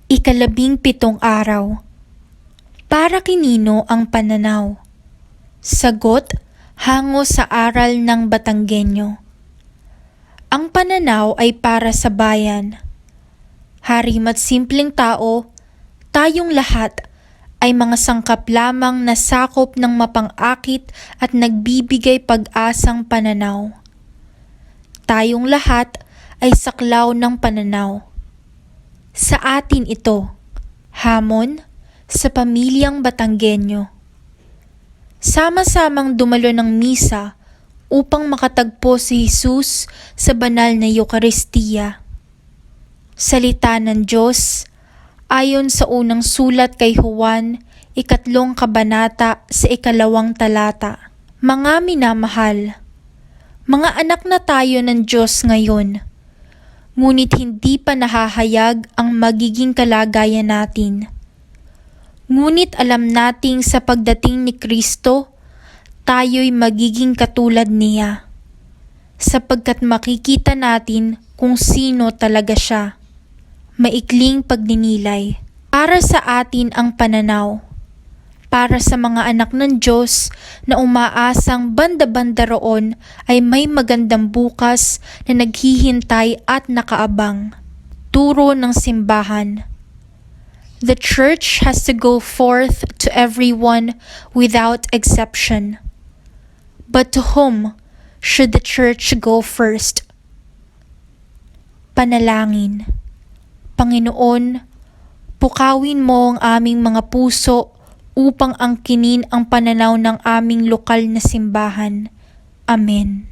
Ikalabing-pitong araw. Para kinino ang pananaw? Sagot, hango sa aral ng Batanggenyo. Ang pananaw ay para sa bayan. Harima't simpleng tao, tayong lahat ay mga sangkap lamang na sakop ng mapang-akit at nagbibigay pag-asang pananaw. Tayong lahat ay saklaw ng pananaw. Sa atin ito, hamon sa pamilyang Batanggenyo. Sama-samang dumalo ng misa upang makatagpo si Jesus sa banal na Eucharistia. Salita ng Diyos ayon sa unang sulat kay Juan, 3 kabanata sa 2 talata. Mga minamahal, mga anak na tayo ng Diyos ngayon, ngunit hindi pa nahahayag ang magiging kalagayan natin. Ngunit alam nating sa pagdating ni Kristo, tayo'y magiging katulad niya, sapagkat makikita natin kung sino talaga siya. Maikling pagninilay. Para sa atin ang pananaw. Para sa mga anak ng Diyos na umaasang banda-banda roon ay may magandang bukas na naghihintay at nakaabang. Turo ng simbahan. The church has to go forth to everyone without exception. But to whom should the church go first? Panalangin. Panginoon, pukawin mo ang aming mga puso upang angkinin ang pananaw ng aming lokal na simbahan. Amen.